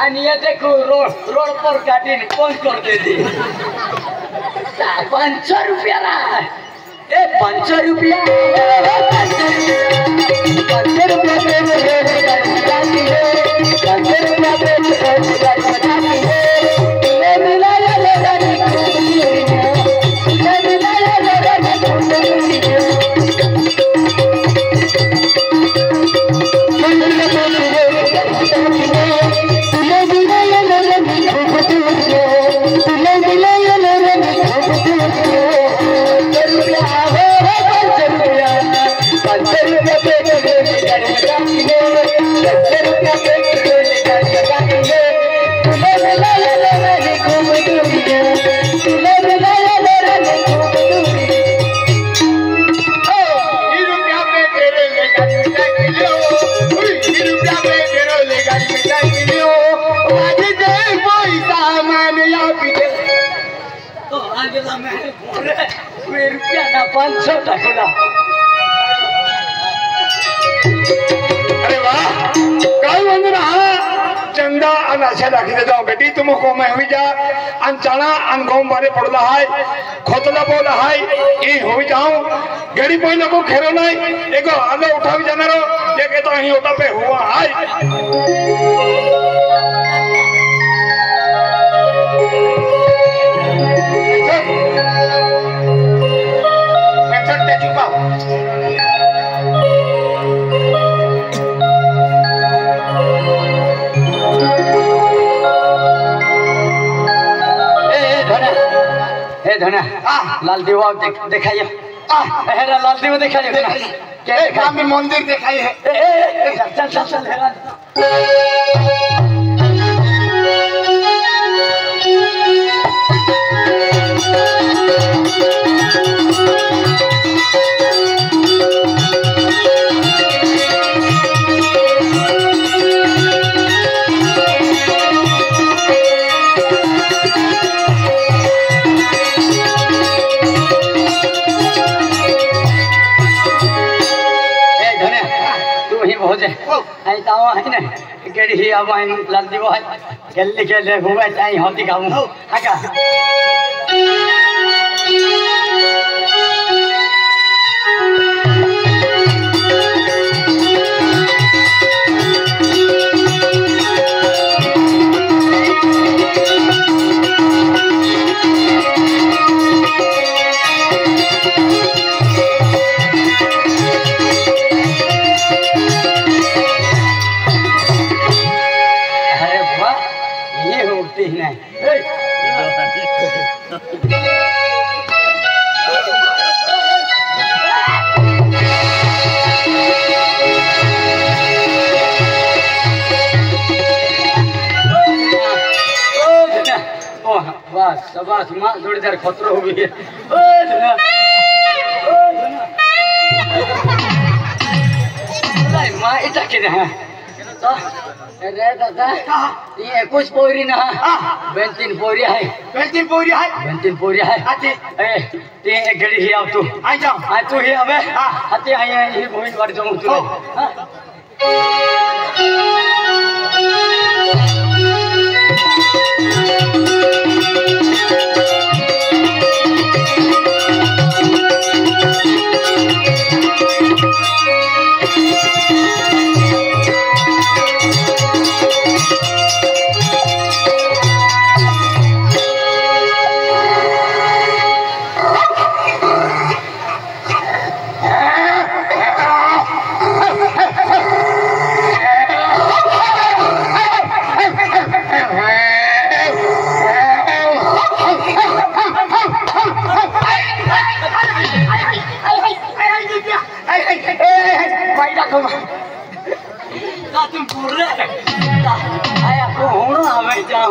आणि ये देखो रोड पर गाड़ी कौन कर दे दी 500 रुपया रहा ए 500 रुपया 500 रुपया अरे वाह काय म्हणून हा चंदा आणि अशा दाखिले जाऊ गटी तुम को मैं हुई जा अन चना अन गहूं मारे पड़ला है खोतला बोला है ई हुई जाऊं गड़ी पहिला को खेरो नहीं एगो आलो उठावी जानारो ये के तो ही ओटा पे हुआ है धना लाल दीवा दिखाइए लाल दीवा दिखाइए क्या मंदिर दिखाइए चल चल चल आई तावा है ना केड़ी ही अब आई लाल दीवा है जल्दी के ले हुआ चाहि होती गाऊं हाका शाबाश माँ जोड़ीदार खतरो हो गई माँ इटा के रे दादा ये कुछ पोरी ना बेंतिन पोरी है बेंतिन पोरी है ए ते एक घड़ी ही अब तू आ जाओ आ तू ही अबे हते आए ये भूमि पर जाऊं तू तुम पूरे आया को होना हमें जाओ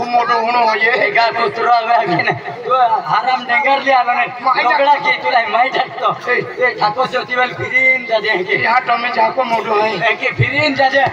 मोटो होनो ये गा पुत्रा में के तो हराम डेंगर लिया ने लोकड़ा के तुला माई ढकतो ए ठाको जोतीवल फिरिन जाजे के यहां तो में जाको मोटो है के फिरिन जाजे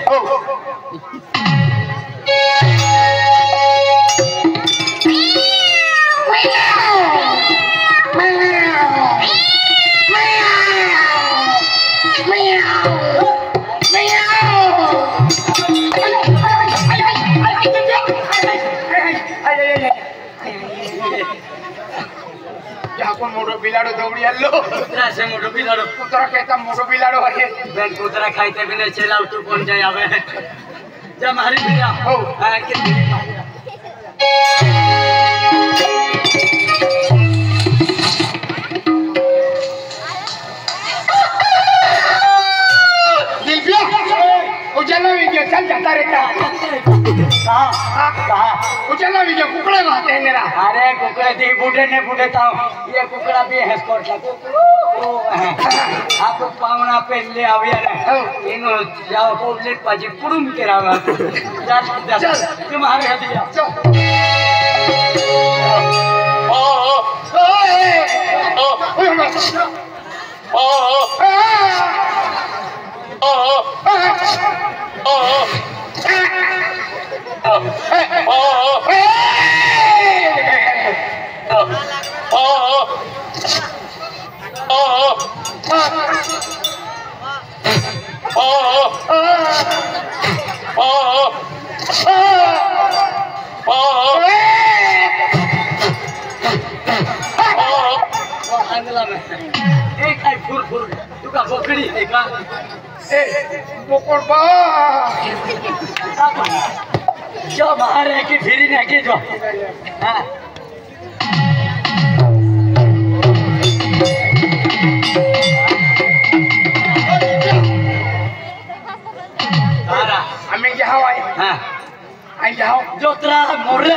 बिलाड़ो दौड़ी आलो कुतरा से मोटो बिलाड़ो कुतरा कहता मोटो बिलाड़ो है बेन कुतरा खाइते बिना चला तू कौन जाय आवे जा मारी भैया हो हां कितनी उजला विजय चल जाता रहता कहा उजला विजय कुकड़े मारते हैं मेरा अरे कुकड़े दी बूढ़े ने बूढ़े था ये कुकड़ा भी है स्कोर का आपको पावना पे ले आविया रे इनो जाओ को ले पाजी कुडुम के रावा चल तुम्हारे हाथ दिया चल ओ एक आई फुर फुर तू का बोकड़ी है का ए बोकड़ बा जो बाहर है कि फिरी नहीं की जो हां तारा हमें यहाँ आए हां आई जाओ जो तेरा मोरे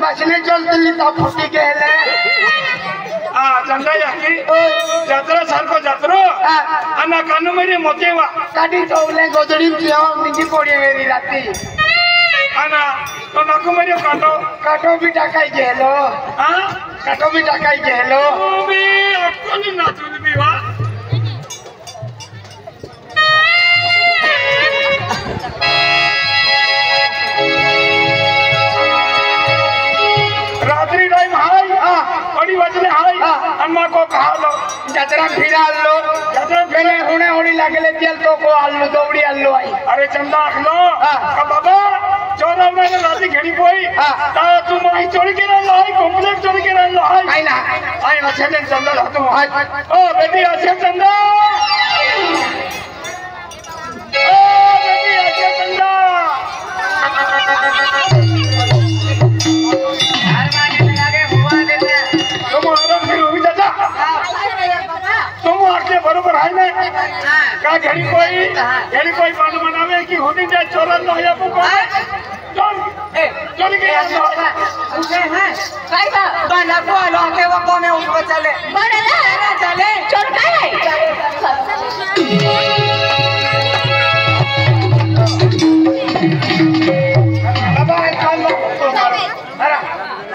मछली चलती तो फुटी गेले चंदा याकी जात्रा सारखो जात्रो अना कानु मेरी मोतेवा काटी तोले गोदड़ी पियो निजी पड़ी मेरी राती अना तो नाकु मेरी काटो भी टाकाई गेलो काटो भी टाकाई गेलो भी अक्कोनी नाचुल भी वा रात्रि टाइम हाय बड़ी वजने हाय अन्मा को कहा लो जतरा फिरा लो जतरा फिरे होने होड़ी लागले तेल तो को आलू दौड़ी आलू आई अरे चंदा आखलो का बाबा चोरा में राती घड़ी कोई ता तू माई चोरी के ना लाई कॉम्प्लेक्स चोरी के ना लाई आई ना आई अच्छे दिन चंदा तू ओ बेटी अच्छे चंदा ओ बेटी अच्छे चंदा बरोबर है ना का घड़ी कोई बात बनावे कि होनी जाए चोरन न होया को चल चल के उसे है काई बा बना को लो के वो कोने ऊपर चले बड़ा ना चले चोर काई बाबा काल लो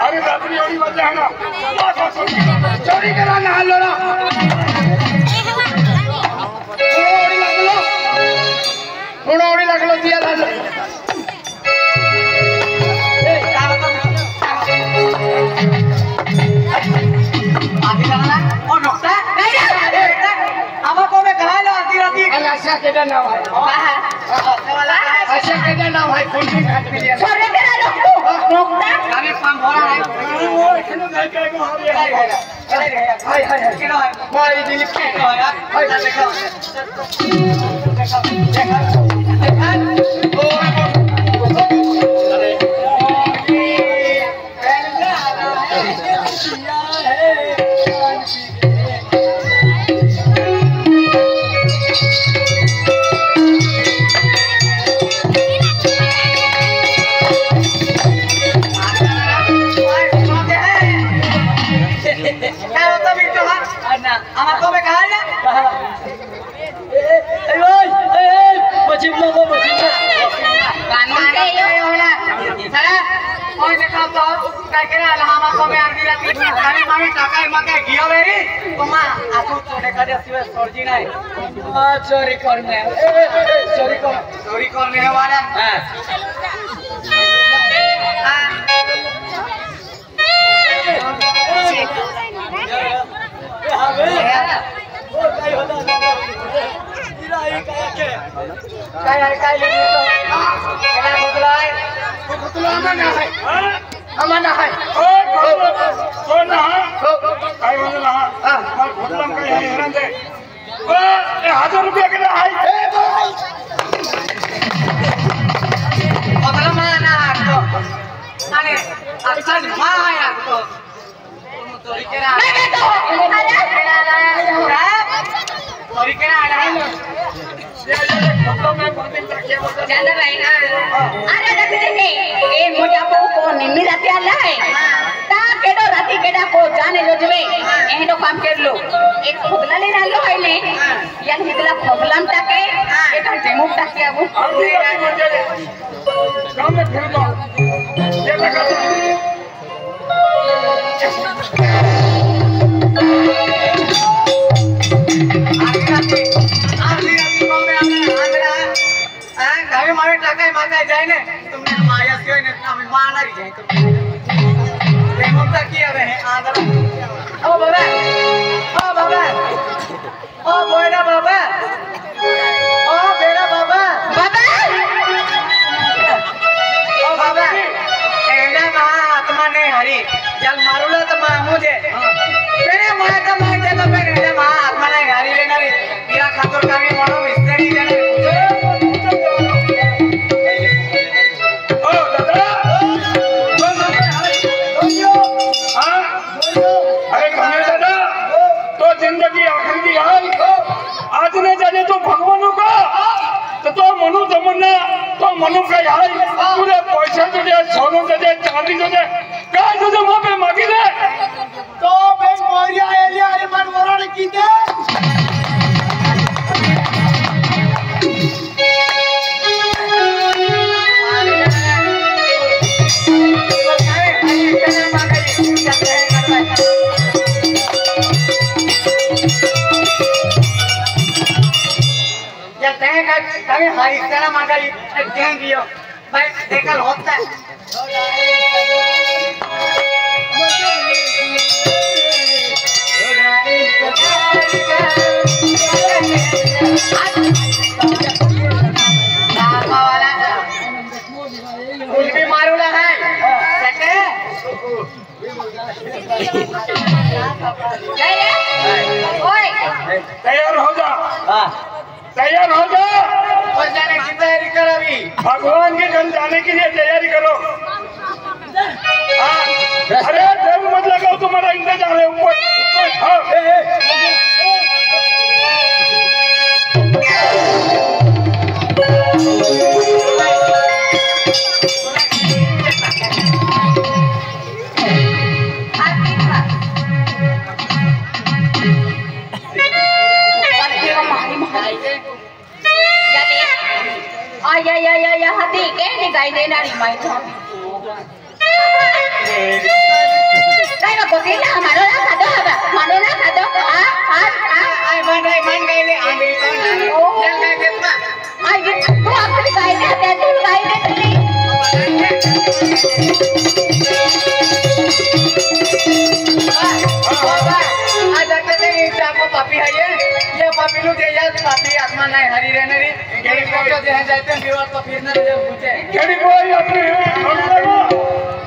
अरे रात्रि ओड़ी वजह है ना चोरी करा ना लो ना उड़ी लगलो दिया ला आधी लगाना और नोकता नहीं अब को में कहा लो आधी राती अच्छा केदा नाम है अच्छा केदा नाम है फुल भी काट के लिया छोरे तेरा नोकता अरे काम हो रहा है वो इखनो नहीं के को हां हाय हाय किनो है भाई दिलीप के है हाय देखो कोई देखा तो काय करे आला को में अर्धी राती आणि मामी टाकाय मके गियो बेरी तुम्हा आसू चोरे करे सिवे सोरजी नाही चोरी करने चोरी करने वाला हां काय लिहितो केला बदलाय बदला आम्हाला आहे हो ना काय म्हणलं हा बदला काय हेरान दे 1000 रुपये केला आहे बदला माना तो आणि अक्षर मा आहे तो चोरी केला नाही तो चोरी केला आला ज्यादा भाई ना अरे देखते के ए मोटा को निम्मी राती आला है ता केडो राती केडा को जाने लो जवे एडो काम कर लो एक खोगला ले डालो है ने या हितला खोगलाम टाके एक डेमो टाके आबो काम में फिर दो ये लगा आम्ही मागे टाकाय मागाय जाय ने तुमने माया सिवाय ने आम्ही मारणारी जाय ते मग की आहे आदर ओ बाबा ओ बोयडा बाबा ओ बेडा बाबा ओ बाबा एडा मा आत्मा ने हरी जल मारूला तर मा मुझे तेरे मा तर मा दे तो मेरे मा आत्मा ने हरी लेणारी तिला खातर कामी म्हणून विस्तारी देणार जिंदगी आखिरी हाल आज ने जाने तो भगवान का तो मनु तमन्ना तो मनु का हाल पूरे पैसा तुझे सोना तुझे चांदी तुझे काय तुझे वहां पे मांगी दे तो बे मोरिया एलिया अरे मन वरण की दे कभी हरी तरह मांगाई गैंग लियो भाई देखल होता है कुछ भी मारूला है सके तैयार हो जा तैयार हो जा और जाने की तैयारी कर अभी भगवान के घर जाने के लिए तैयारी करो अरे देव मत लगाओ तुम्हारा इंतजार है ऊपर या हती के निगाई देणारी माहिती काय नको तिला मानो ना खातो आई मन गई ले आंधी तो चल गए कितना आई तू आपली गाय दे तू गाय दे आज कहते हैं चाको पापी है ये पापी लोग ये याद पापी आत्मा नहीं हरी रहने री गेली फोटो जे हैं जाते हैं विवाद तो फिर न जब पूछे गेली कोई अपने हम लोगों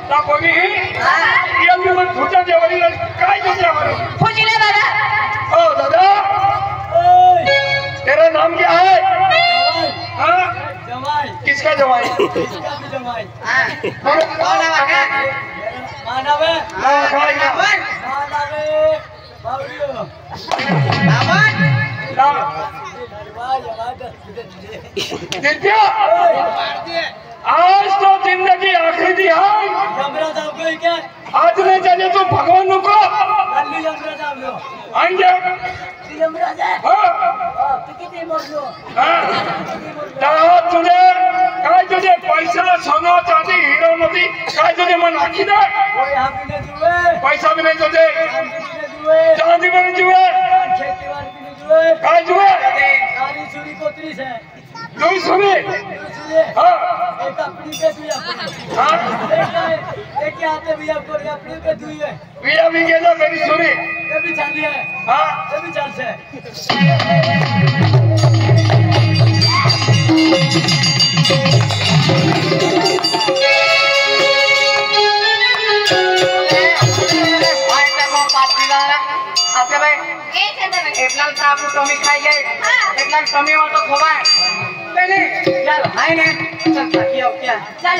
ता कोई हां ये भी मत पूछा जेवली काय तुझे मारो पूछले बाबा ओ दादा तेरा नाम क्या है हां जमाई किसका जमाई हां कौन है वहां मानव है बावड़ियो दिव्या आज तो जिंदगी आखिरी थी आज नहीं जाने तो भगवान को आएंगे तुझे काय तुझे पैसा सोना चांदी हीरो नदी काय तुझे में मन आखी दे कोई यहाँ भी नहीं जुए पैसा भी नहीं दे चांदी भी नहीं जुए खेती वाली भी नहीं जुए काय जुए सारी चूड़ी कोतरी से कोई सुनी सुनिए हाँ एक अपनी के दुई अपनी हाँ एक आते भी आपको अपनी के दुई है पिया भी गेला मेरी सुनी ये भी चांदी है हाँ ये भी चाल से अच्छा भाई એટલા આપણું ટોમી ખાઈ જાય એટલા ટોમી માં તો ખવાય पहले चल हाय ने चल ताकि आओ क्या ચાલ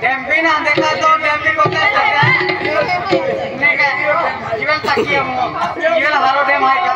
डैम भी ना देखा तो डैम भी को क्या नहीं क्या जीवन ताकि हम जीवन हारो डैम है का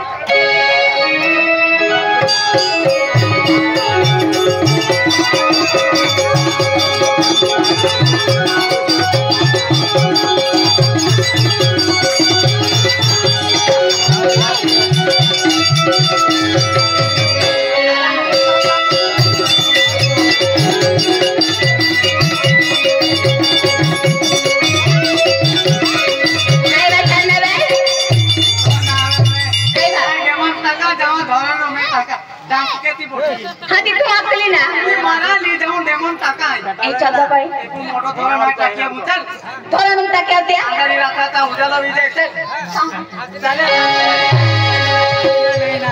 हां ती तू आपली ना मारा ले जाऊं डेमन टाका ए चल भाई मोठो थोड़ा मार टाकिया उचल थोड़ा मिनट क्या होते हैं अंदर रास्ता था उजाला विजय से चले नहीं ना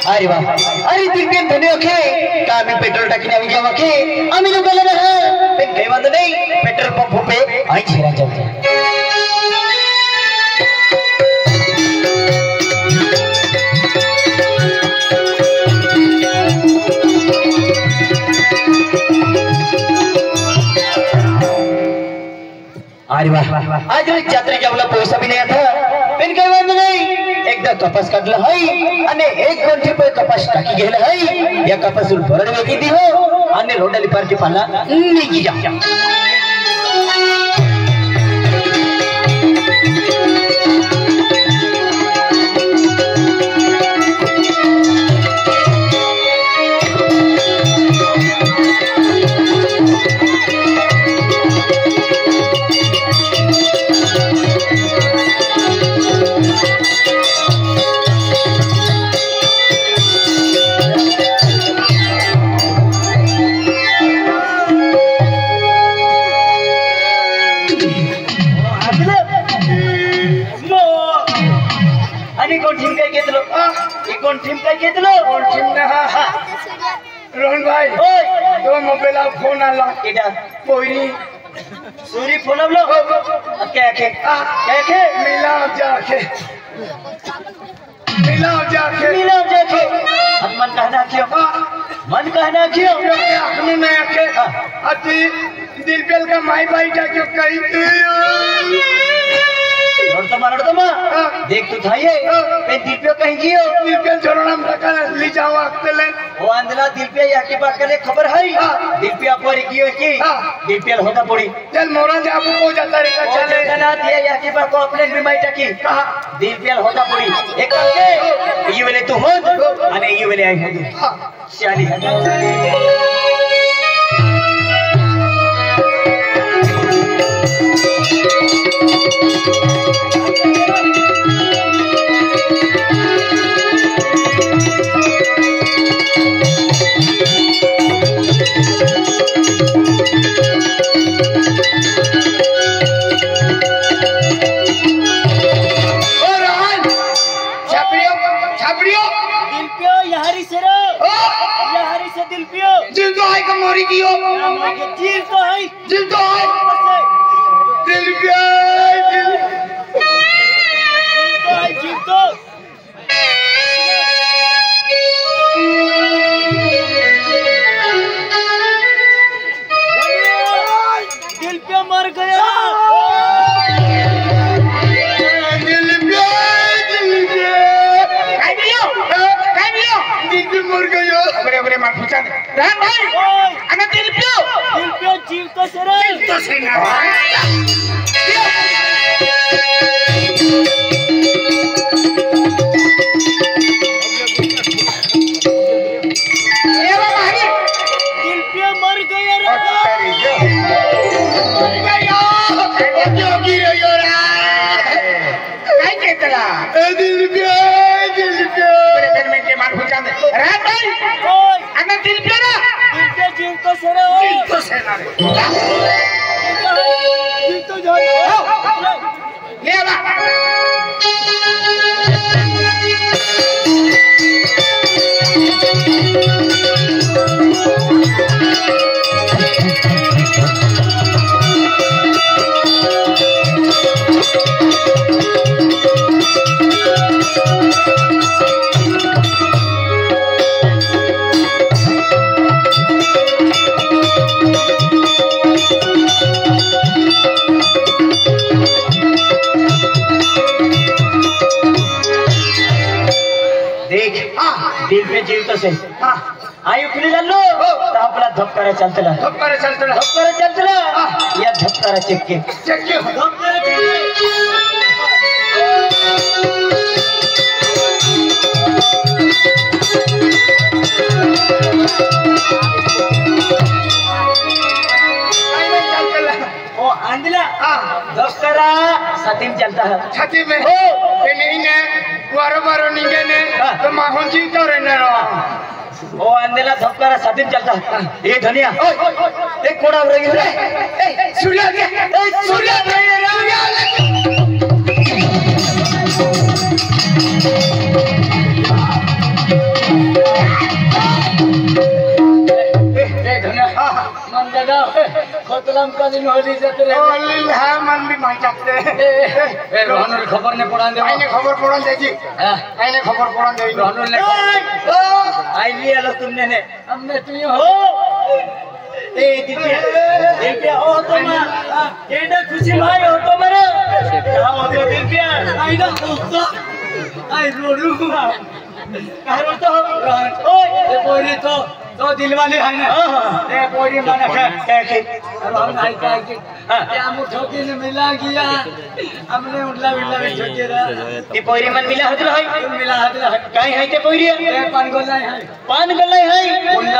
अरे वाह अरे दिव्य धन्य ओके कामी पेट्रोल टाकी आवी जावा के आम्ही लोकांना ना पण काही वांद नाही पेट्रोल पंप पे आई छिरा जाऊ अरे वाह आज यात्रा जावला पैसा भी नहीं था पण काही वांद नाही एकदा कपास काढला है आणि एक गोंठी पे कपास टाकी गेला है या कपासून भरड वेगी दी हो आणि रोडली पार्टी पाला निघी जा कोण टीम काय घेतलो और चिमना रोहन भाई ओय तो मोबाइल फोन आला केडा पोरी सूरी फोनवलो क्या के मिला जाके अब मन कहना क्यों अपने में आके अति दिल पेल का माई भाई जाके कही और तुम्हारा देख तू थाइए पे दिलपियो कहीं जियो दिलपेल छोड़ना रखा ले जाओ अकेले वो अंदला दिलपिया या की बात करे खबर है दिलपिया पर कियो की दिलपिया होता पड़ी चल मोरा जे आपको को जाता रे चले जना दिया या की बात को अपने भी माइटा की कहा दिलपिया होता पड़ी एक करके ये वाले तू हो अने ये वाले आई हो शाली मोरी कियो जीव तो है दिल तो है दिल पे जीव तो पूछा राम भाई अने दिल पियो जीव तो से ना ये भाई दिल पियो मर गया रे मर गया जोगी रे योरा काय केतला दिल पियो बड़े दिन में के मान पूछा राम भाई अने दिल पियो ना जीव तो से ना रे जीव तो जा ले बा दिल पे जीव तो से आयु खुली जानो तो आपला धपकारा चलतला या धपकारा चक्के ओ आंदला धपकारा सतीम चलता है छाती में हो ये नहीं ने वारो निंगे ने तो माहौल जीवता रहने रो ओ अंधेला धपकारा सतीम चलता है ये धनिया एक कोड़ा रही है सूर्या मन दादा खोतलम का दिन होली जाते रे होली है मन भी माई जाते ए रोहन खबर ने पड़ा दे आईने खबर पड़ा दे जी आईने खबर पड़ा दे रोहन ने आई लिया लो तुमने ने हमने तू हो ए दिव्या ओ तुम एडा खुशी भाई हो तो मरे क्या हो गया दिव्या आई ना आई रोडू कहो तो ओए ये पोरी तो दिल वाली है ना ये पोरी माना कैसे रोहन आई का क्या मुठोकी ने मिला गया हमने उल्ला बिल्ला में छोटे रहा ती पोरी मन मिला हदरा है मिला हदला काई है ते पोरी पान गोला है पान गल्ला है